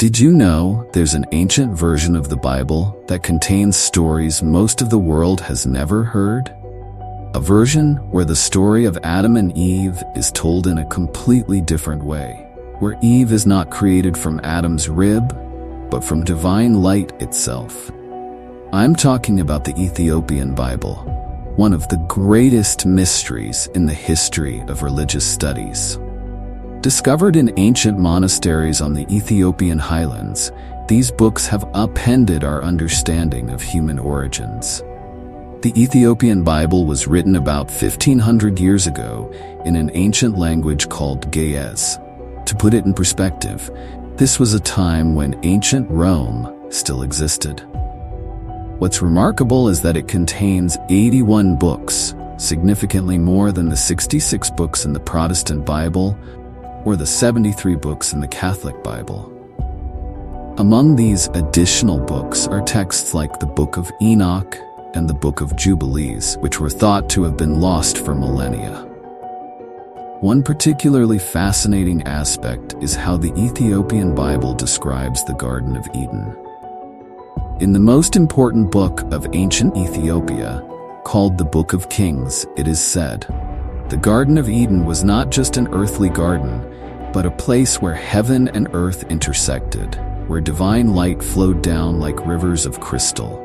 Did you know there's an ancient version of the Bible that contains stories most of the world has never heard? A version where the story of Adam and Eve is told in a completely different way, where Eve is not created from Adam's rib, but from divine light itself. I'm talking about the Ethiopian Bible, one of the greatest mysteries in the history of religious studies. Discovered in ancient monasteries on the Ethiopian highlands, these books have upended our understanding of human origins. The Ethiopian Bible was written about 1500 years ago in an ancient language called Ge'ez. To put it in perspective, this was a time when ancient Rome still existed. What's remarkable is that it contains 81 books, significantly more than the 66 books in the Protestant Bible or the 73 books in the Catholic Bible. Among these additional books are texts like the Book of Enoch and the Book of Jubilees, which were thought to have been lost for millennia. One particularly fascinating aspect is how the Ethiopian Bible describes the Garden of Eden. In the most important book of ancient Ethiopia, called the Book of Kings, it is said, "The Garden of Eden was not just an earthly garden, but a place where heaven and earth intersected, where divine light flowed down like rivers of crystal."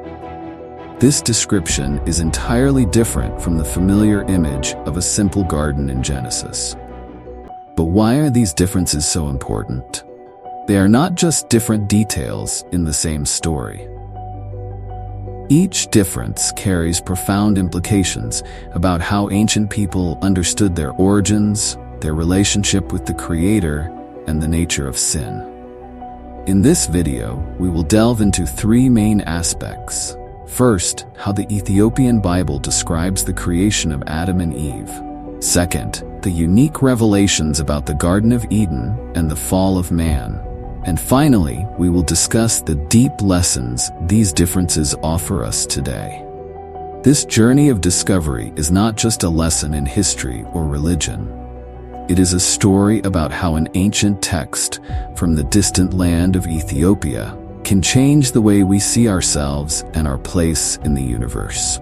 This description is entirely different from the familiar image of a simple garden in Genesis. But why are these differences so important? They are not just different details in the same story. Each difference carries profound implications about how ancient people understood their origins, their relationship with the Creator, and the nature of sin. In this video, we will delve into three main aspects. First, how the Ethiopian Bible describes the creation of Adam and Eve. Second, the unique revelations about the Garden of Eden and the fall of man. And finally, we will discuss the deep lessons these differences offer us today. This journey of discovery is not just a lesson in history or religion. It is a story about how an ancient text from the distant land of Ethiopia can change the way we see ourselves and our place in the universe.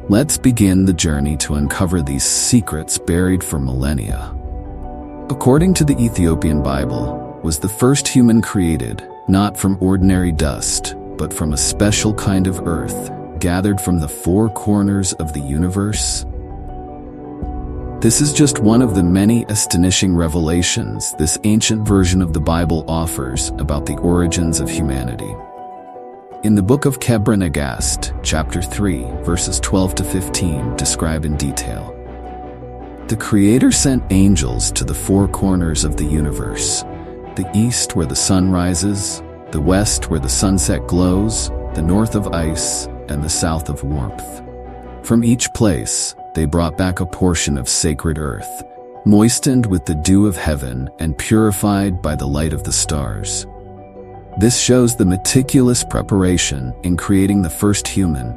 Let's begin the journey to uncover these secrets buried for millennia. According to the Ethiopian Bible, was the first human created not from ordinary dust, but from a special kind of earth gathered from the four corners of the universe? This is just one of the many astonishing revelations this ancient version of the Bible offers about the origins of humanity. In the Book of Enoch, chapter 3, verses 12 to 15 describe in detail. The Creator sent angels to the four corners of the universe, the east where the sun rises, the west where the sunset glows, the north of ice, and the south of warmth. From each place, they brought back a portion of sacred earth, moistened with the dew of heaven and purified by the light of the stars. This shows the meticulous preparation in creating the first human,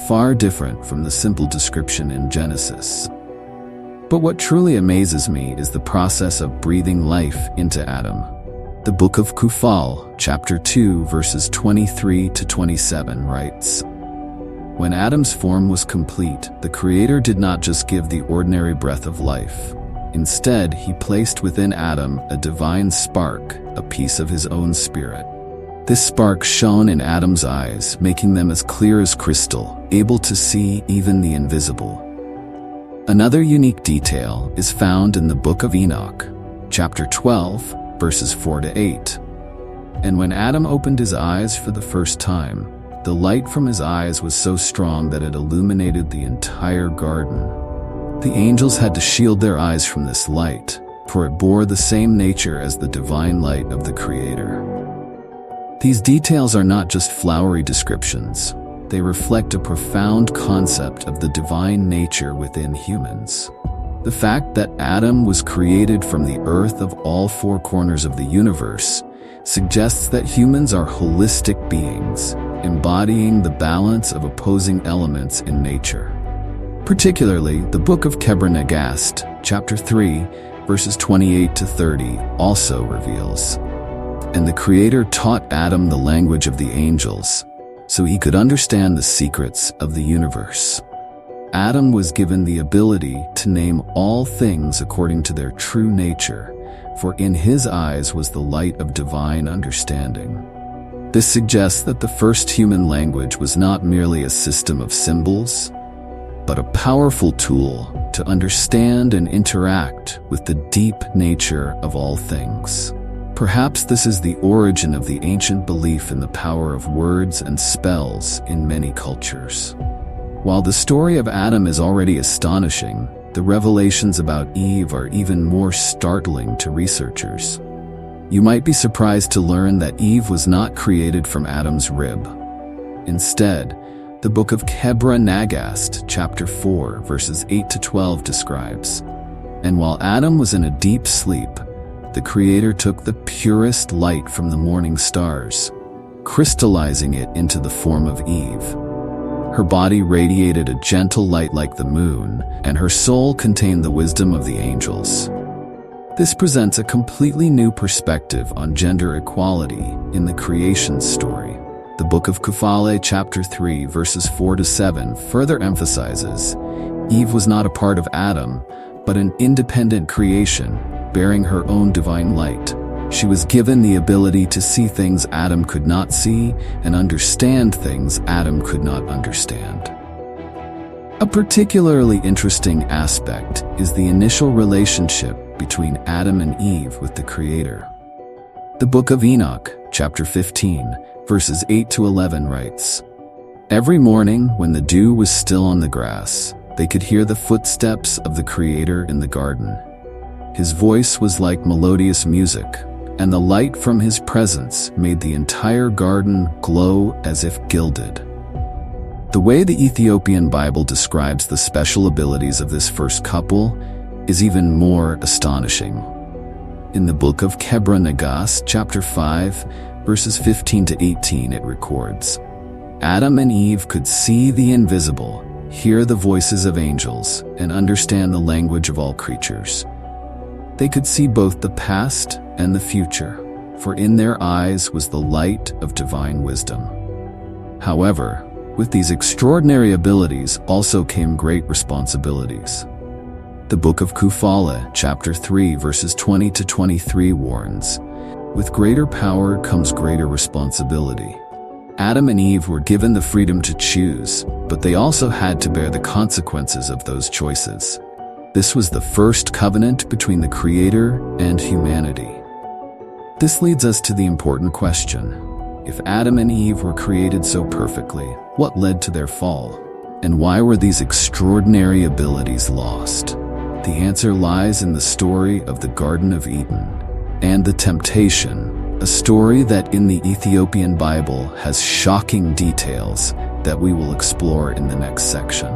far different from the simple description in Genesis. But what truly amazes me is the process of breathing life into Adam. The Book of Kufal, chapter 2, verses 23 to 27 writes, "When Adam's form was complete, the Creator did not just give the ordinary breath of life. Instead, he placed within Adam a divine spark, a piece of his own spirit. This spark shone in Adam's eyes, making them as clear as crystal, able to see even the invisible." Another unique detail is found in the Book of Enoch, chapter 12, verses 4 to 8. "And when Adam opened his eyes for the first time, the light from his eyes was so strong that it illuminated the entire garden. The angels had to shield their eyes from this light, for it bore the same nature as the divine light of the Creator." These details are not just flowery descriptions. They reflect a profound concept of the divine nature within humans. The fact that Adam was created from the earth of all four corners of the universe suggests that humans are holistic beings, embodying the balance of opposing elements in nature. Particularly, the Book of Enoch, chapter 3, verses 28 to 30, also reveals, And the Creator taught Adam the language of the angels, so he could understand the secrets of the universe. Adam was given the ability to name all things according to their true nature, for in his eyes was the light of divine understanding. This suggests that the first human language was not merely a system of symbols, but a powerful tool to understand and interact with the deep nature of all things. Perhaps this is the origin of the ancient belief in the power of words and spells in many cultures. While the story of Adam is already astonishing, the revelations about Eve are even more startling to researchers. You might be surprised to learn that Eve was not created from Adam's rib. Instead, the Book of Nagast, chapter 4, verses 8 to 12 describes, "And while Adam was in a deep sleep, the Creator took the purest light from the morning stars, crystallizing it into the form of Eve. Her body radiated a gentle light like the moon, and her soul contained the wisdom of the angels." This presents a completely new perspective on gender equality in the creation story. The Book of Kufale, chapter 3, verses 4 to 7 further emphasizes Eve was not a part of Adam, but an independent creation, bearing her own divine light. She was given the ability to see things Adam could not see and understand things Adam could not understand. A particularly interesting aspect is the initial relationship between Adam and Eve with the Creator. The Book of Enoch, chapter 15, verses 8 to 11 writes, "Every morning when the dew was still on the grass, they could hear the footsteps of the Creator in the garden. His voice was like melodious music, and the light from his presence made the entire garden glow as if gilded." The way the Ethiopian Bible describes the special abilities of this first couple is even more astonishing. In the Book of Nagas, chapter 5, verses 15 to 18, it records, "Adam and Eve could see the invisible, hear the voices of angels, and understand the language of all creatures. They could see both the past and the future, for in their eyes was the light of divine wisdom." However, with these extraordinary abilities also came great responsibilities. The Book of Kufale, chapter 3, verses 20 to 23 warns, "With greater power comes greater responsibility." Adam and Eve were given the freedom to choose, but they also had to bear the consequences of those choices. This was the first covenant between the Creator and humanity. This leads us to the important question: if Adam and Eve were created so perfectly, what led to their fall? And why were these extraordinary abilities lost? The answer lies in the story of the Garden of Eden and the temptation, a story that in the Ethiopian Bible has shocking details that we will explore in the next section.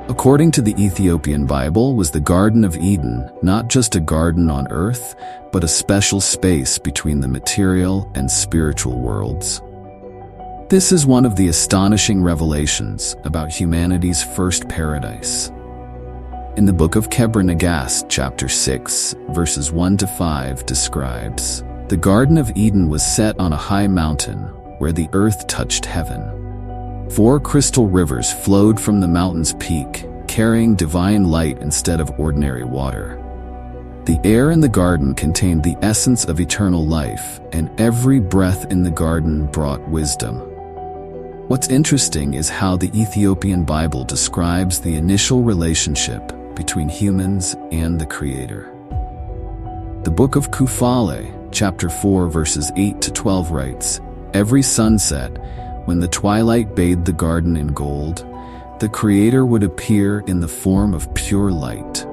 According to the Ethiopian Bible, was the Garden of Eden not just a garden on earth, but a special space between the material and spiritual worlds? This is one of the astonishing revelations about humanity's first paradise. In the Book of Nagast, chapter 6, verses 1 to 5 describes, "The Garden of Eden was set on a high mountain, where the earth touched heaven. 4 crystal rivers flowed from the mountain's peak, carrying divine light instead of ordinary water. The air in the garden contained the essence of eternal life, and every breath in the garden brought wisdom." What's interesting is how the Ethiopian Bible describes the initial relationship between humans and the Creator. The Book of Kufale, chapter 4, verses 8 to 12 writes, "Every sunset, when the twilight bathed the garden in gold, the Creator would appear in the form of pure light.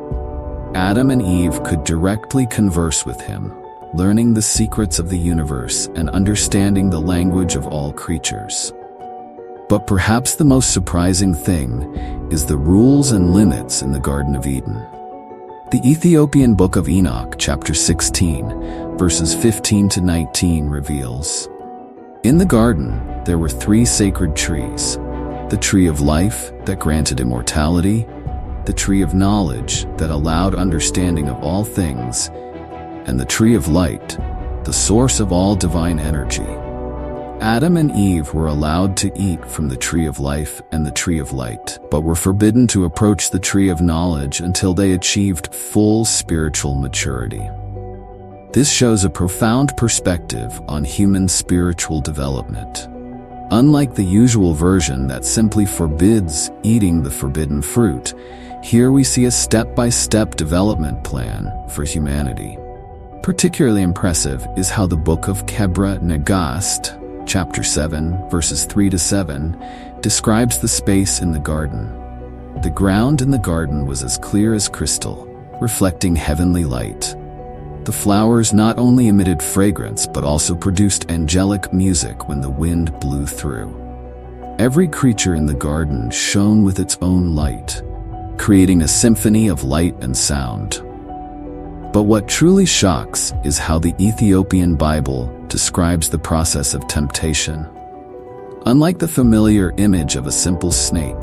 Adam and Eve could directly converse with him, learning the secrets of the universe and understanding the language of all creatures." But perhaps the most surprising thing is the rules and limits in the Garden of Eden. The Ethiopian Book of Enoch, chapter 16, verses 15 to 19 reveals, "In the garden there were 3 sacred trees: the tree of life that granted immortality, the tree of knowledge that allowed understanding of all things, and the tree of light, the source of all divine energy. Adam and Eve were allowed to eat from the tree of life and the tree of light, but were forbidden to approach the tree of knowledge until they achieved full spiritual maturity. This shows a profound perspective on human spiritual development. Unlike the usual version that simply forbids eating the forbidden fruit, here we see a step-by-step development plan for humanity. Particularly impressive is how the Book of Enoch, chapter 7, verses 3-7, describes the space in the garden. The ground in the garden was as clear as crystal, reflecting heavenly light. The flowers not only emitted fragrance but also produced angelic music when the wind blew through. Every creature in the garden shone with its own light, creating a symphony of light and sound. But what truly shocks is how the Ethiopian Bible describes the process of temptation. Unlike the familiar image of a simple snake,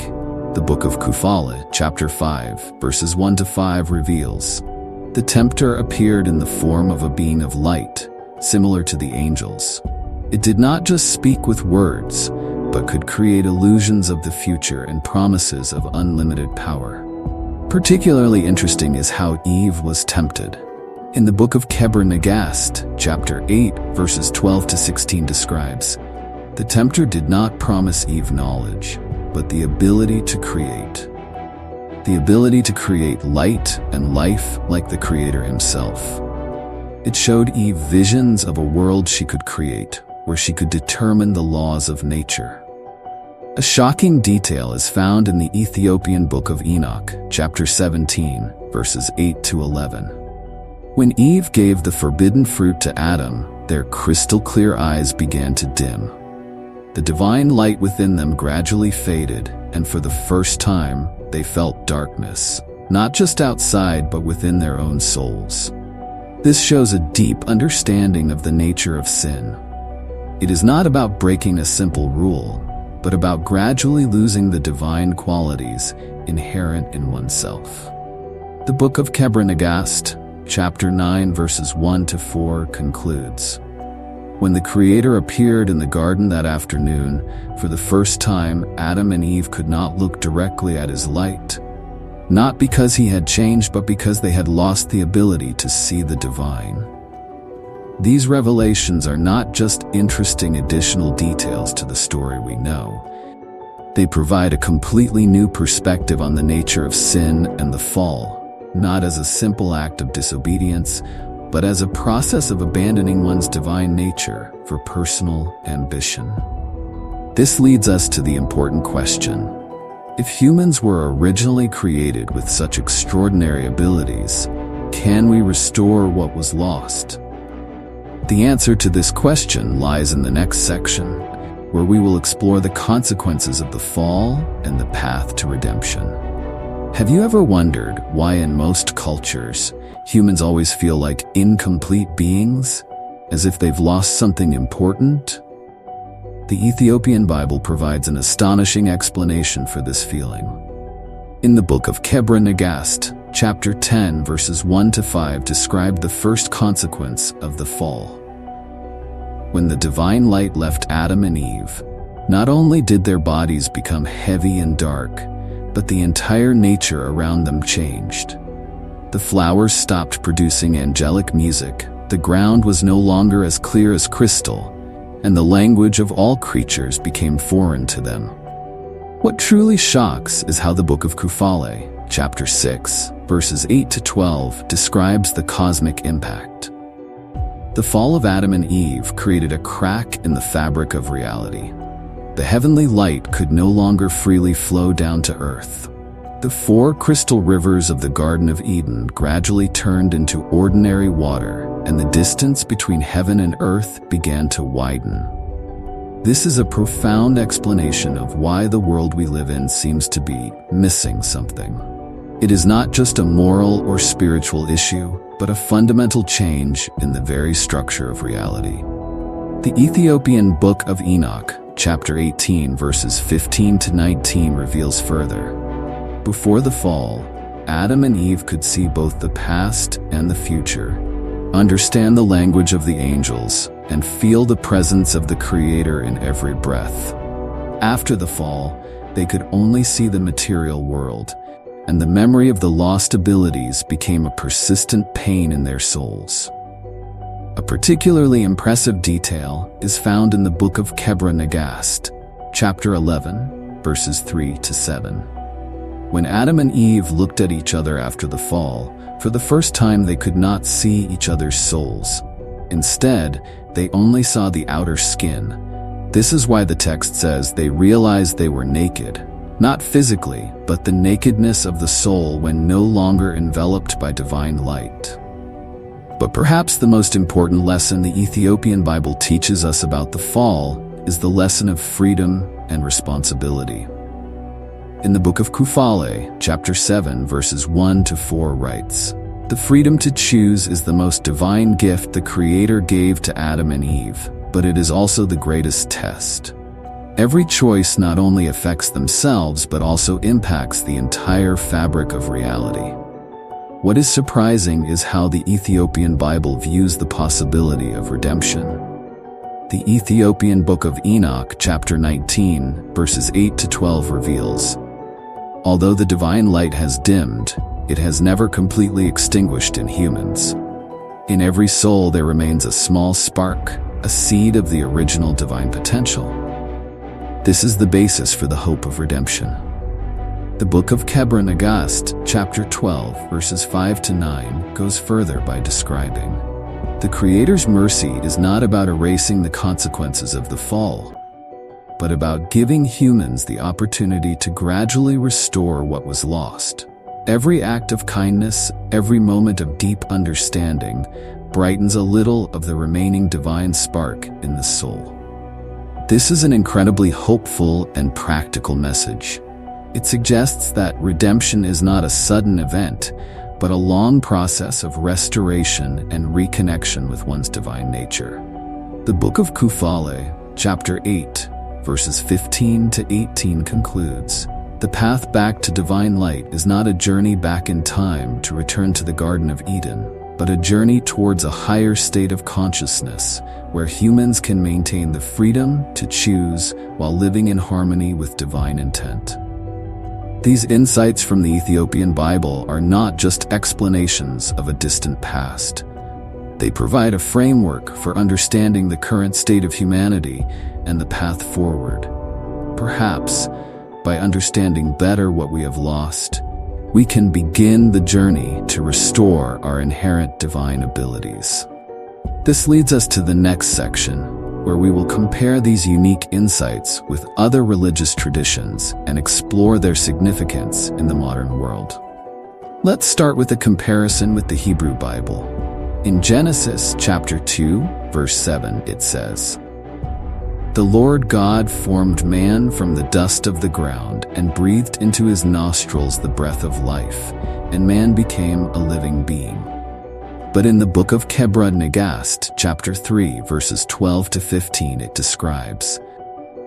the Book of Enoch, chapter 5, verses 1-5 reveals, the tempter appeared in the form of a being of light, similar to the angels. It did not just speak with words, but could create illusions of the future and promises of unlimited power. Particularly interesting is how Eve was tempted. In the Book of Enoch, chapter 8, verses 12-16 describes, the tempter did not promise Eve knowledge, but the ability to create. The ability to create light and life like the Creator himself. It showed Eve visions of a world she could create, where she could determine the laws of nature. A shocking detail is found in the Ethiopian Book of Enoch, chapter 17, verses 8-11. When Eve gave the forbidden fruit to Adam, their crystal-clear eyes began to dim. The divine light within them gradually faded, and for the first time, they felt darkness, not just outside but within their own souls. This shows a deep understanding of the nature of sin. It is not about breaking a simple rule, but about gradually losing the divine qualities inherent in oneself. The Book of Enoch, chapter 9, verses 1-4 concludes, when the Creator appeared in the garden that afternoon, for the first time, Adam and Eve could not look directly at his light. Not because he had changed, but because they had lost the ability to see the divine. These revelations are not just interesting additional details to the story we know. They provide a completely new perspective on the nature of sin and the fall, not as a simple act of disobedience, but as a process of abandoning one's divine nature for personal ambition. This leads us to the important question: if humans were originally created with such extraordinary abilities, can we restore what was lost? The answer to this question lies in the next section, where we will explore the consequences of the fall and the path to redemption. Have you ever wondered why in most cultures, humans always feel like incomplete beings, as if they've lost something important? The Ethiopian Bible provides an astonishing explanation for this feeling. In the Book of Enoch, chapter 10, verses 1-5 describe the first consequence of the fall. When the divine light left Adam and Eve, not only did their bodies become heavy and dark, but the entire nature around them changed. The flowers stopped producing angelic music, the ground was no longer as clear as crystal, and the language of all creatures became foreign to them. What truly shocks is how the Book of Enoch, chapter 6, verses 8-12 describes the cosmic impact. The fall of Adam and Eve created a crack in the fabric of reality. The heavenly light could no longer freely flow down to earth. The 4 crystal rivers of the Garden of Eden gradually turned into ordinary water, and the distance between heaven and earth began to widen. This is a profound explanation of why the world we live in seems to be missing something. It is not just a moral or spiritual issue, but a fundamental change in the very structure of reality. The Ethiopian Book of Enoch, chapter 18, verses 15-19 reveals further. Before the fall, Adam and Eve could see both the past and the future, understand the language of the angels, and feel the presence of the Creator in every breath. After the fall, they could only see the material world, and the memory of the lost abilities became a persistent pain in their souls. A particularly impressive detail is found in the Book of Nagast, chapter 11, verses 3 to 7. When Adam and Eve looked at each other after the fall, for the first time they could not see each other's souls. Instead, they only saw the outer skin. This is why the text says they realized they were naked, not physically, but the nakedness of the soul when no longer enveloped by divine light. But perhaps the most important lesson the Ethiopian Bible teaches us about the fall is the lesson of freedom and responsibility. In the Book of Kufale, chapter 7, verses 1 to 4 writes, "The freedom to choose is the most divine gift the Creator gave to Adam and Eve, but it is also the greatest test. Every choice not only affects themselves but also impacts the entire fabric of reality." What is surprising is how the Ethiopian Bible views the possibility of redemption. The Ethiopian Book of Enoch, chapter 19, verses 8 to 12 reveals, "Although the divine light has dimmed, it has never completely extinguished in humans. In every soul there remains a small spark, a seed of the original divine potential. This is the basis for the hope of redemption." The Book of Nagast, chapter 12, verses 5 to 9, goes further by describing, "The Creator's mercy is not about erasing the consequences of the fall, but about giving humans the opportunity to gradually restore what was lost. Every act of kindness, every moment of deep understanding, brightens a little of the remaining divine spark in the soul." This is an incredibly hopeful and practical message. It suggests that redemption is not a sudden event, but a long process of restoration and reconnection with one's divine nature. The Book of Kufale, chapter 8, verses 15 to 18 concludes, "The path back to divine light is not a journey back in time to return to the Garden of Eden, but a journey towards a higher state of consciousness, where humans can maintain the freedom to choose while living in harmony with divine intent." These insights from the Ethiopian Bible are not just explanations of a distant past. They provide a framework for understanding the current state of humanity and the path forward. Perhaps, by understanding better what we have lost, we can begin the journey to restore our inherent divine abilities. This leads us to the next section, where we will compare these unique insights with other religious traditions and explore their significance in the modern world. Let's start with a comparison with the Hebrew Bible. In Genesis chapter 2, verse 7, it says, "The Lord God formed man from the dust of the ground and breathed into his nostrils the breath of life, and man became a living being." But in the Book of Nagast, chapter 3, verses 12 to 15, it describes,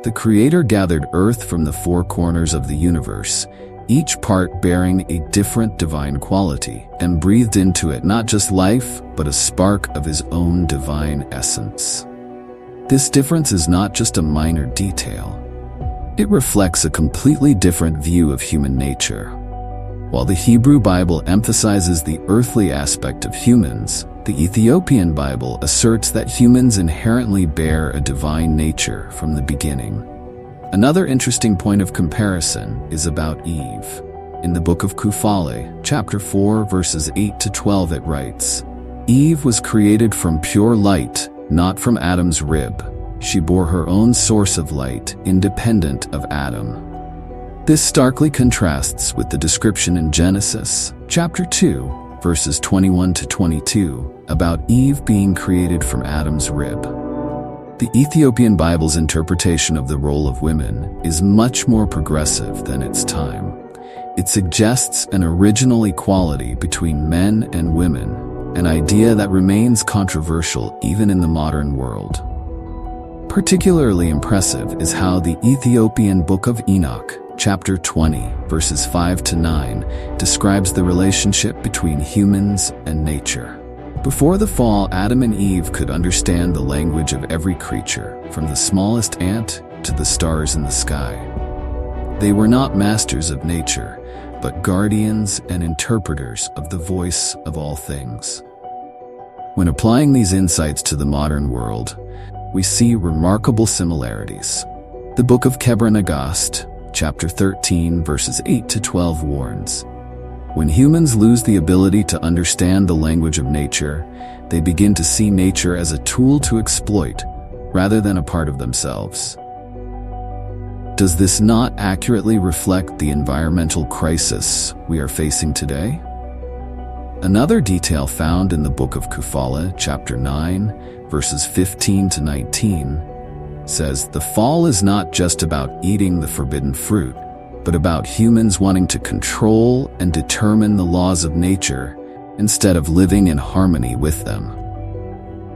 "The Creator gathered earth from the four corners of the universe, each part bearing a different divine quality, and breathed into it not just life, but a spark of his own divine essence." This difference is not just a minor detail. It reflects a completely different view of human nature. While the Hebrew Bible emphasizes the earthly aspect of humans, the Ethiopian Bible asserts that humans inherently bear a divine nature from the beginning. Another interesting point of comparison is about Eve. In the Book of Kufale, chapter 4, verses 8 to 12, it writes, "Eve was created from pure light, not from Adam's rib. She bore her own source of light, independent of Adam." This starkly contrasts with the description in Genesis, chapter 2, verses 21 to 22, about Eve being created from Adam's rib. The Ethiopian Bible's interpretation of the role of women is much more progressive than its time. It suggests an original equality between men and women, an idea that remains controversial even in the modern world. Particularly impressive is how the Ethiopian Book of Enoch, chapter 20, verses 5 to 9, describes the relationship between humans and nature. Before the fall, Adam and Eve could understand the language of every creature, from the smallest ant to the stars in the sky. They were not masters of nature, but guardians and interpreters of the voice of all things. When applying these insights to the modern world, we see remarkable similarities. The Book of Enoch, chapter 13, verses 8 to 12 warns, "When humans lose the ability to understand the language of nature, they begin to see nature as a tool to exploit, rather than a part of themselves." Does this not accurately reflect the environmental crisis we are facing today? Another detail found in the Book of Enoch, chapter 9, verses 15 to 19, says, "The fall is not just about eating the forbidden fruit, but about humans wanting to control and determine the laws of nature instead of living in harmony with them."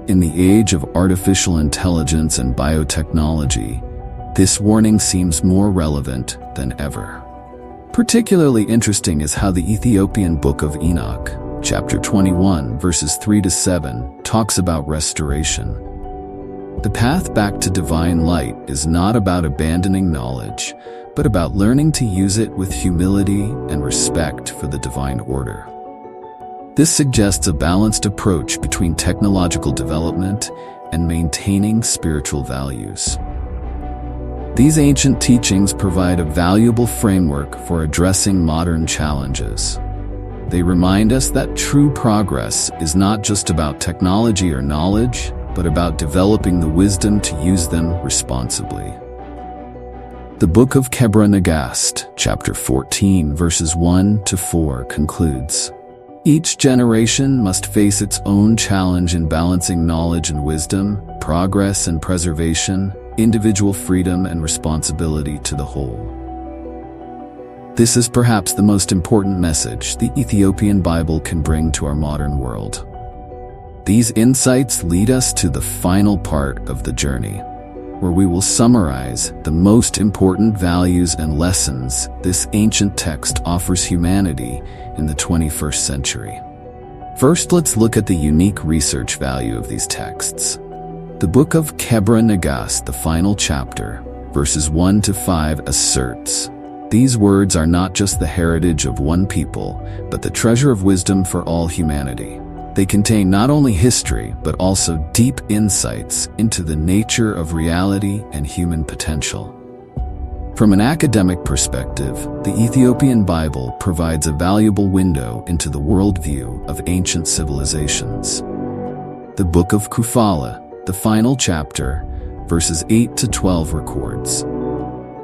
In the age of artificial intelligence and biotechnology, this warning seems more relevant than ever. Particularly interesting is how the Ethiopian Book of Enoch, chapter 21, verses 3 to 7, talks about restoration. The path back to divine light is not about abandoning knowledge, but about learning to use it with humility and respect for the divine order. This suggests a balanced approach between technological development and maintaining spiritual values. These ancient teachings provide a valuable framework for addressing modern challenges. They remind us that true progress is not just about technology or knowledge, but about developing the wisdom to use them responsibly. The Book of Enoch, chapter 14, verses 1 to 4 concludes, "Each generation must face its own challenge in balancing knowledge and wisdom, progress and preservation, individual freedom and responsibility to the whole." This is perhaps the most important message the Ethiopian Bible can bring to our modern world. These insights lead us to the final part of the journey, where we will summarize the most important values and lessons this ancient text offers humanity in the 21st century. First, let's look at the unique research value of these texts. The Book of Enoch, the final chapter, verses 1 to 5 asserts, "These words are not just the heritage of one people, but the treasure of wisdom for all humanity. They contain not only history, but also deep insights into the nature of reality and human potential." From an academic perspective, the Ethiopian Bible provides a valuable window into the worldview of ancient civilizations. The Book of Enoch, the final chapter, verses 8 to 12 records,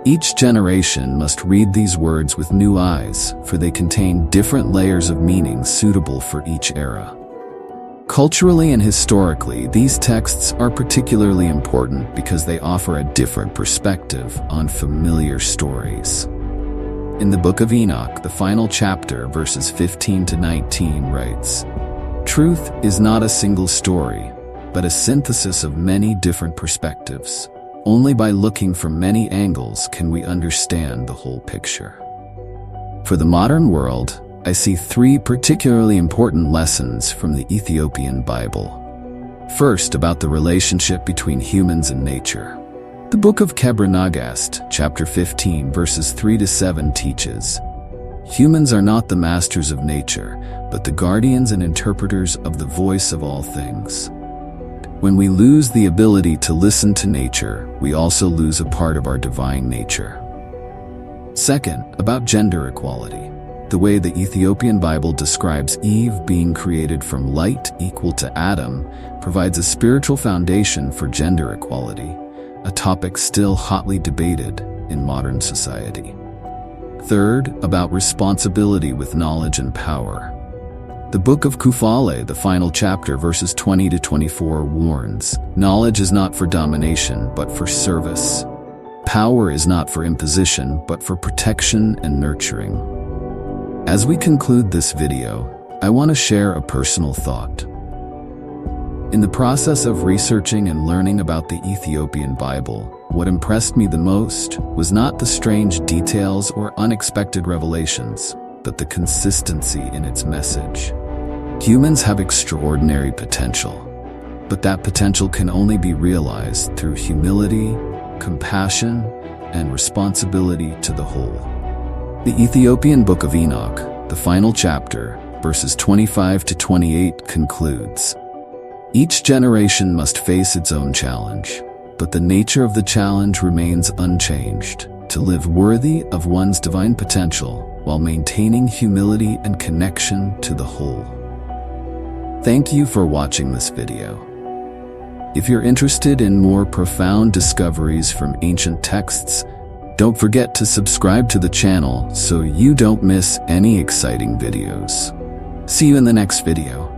"Each generation must read these words with new eyes, for they contain different layers of meaning suitable for each era." Culturally and historically, these texts are particularly important because they offer a different perspective on familiar stories. In the Book of Enoch, the final chapter, verses 15 to 19 writes, "Truth is not a single story, but a synthesis of many different perspectives. Only by looking from many angles can we understand the whole picture." For the modern world, I see three particularly important lessons from the Ethiopian Bible. First, about the relationship between humans and nature. The Book of Enoch, chapter 15, verses 3 to 7 teaches, "Humans are not the masters of nature, but the guardians and interpreters of the voice of all things." When we lose the ability to listen to nature, we also lose a part of our divine nature. Second, about gender equality. The way the Ethiopian Bible describes Eve being created from light equal to Adam provides a spiritual foundation for gender equality, a topic still hotly debated in modern society. Third, about responsibility with knowledge and power. The Book of Enoch, the final chapter, verses 20 to 24 warns, "Knowledge is not for domination, but for service. Power is not for imposition, but for protection and nurturing." As we conclude this video, I want to share a personal thought. In the process of researching and learning about the Ethiopian Bible, what impressed me the most was not the strange details or unexpected revelations, but the consistency in its message. Humans have extraordinary potential, but that potential can only be realized through humility, compassion, and responsibility to the whole. The Ethiopian Book of Enoch, the final chapter, verses 25 to 28, concludes, "Each generation must face its own challenge, but the nature of the challenge remains unchanged, to live worthy of one's divine potential while maintaining humility and connection to the whole." Thank you for watching this video. If you're interested in more profound discoveries from ancient texts, don't forget to subscribe to the channel so you don't miss any exciting videos. See you in the next video.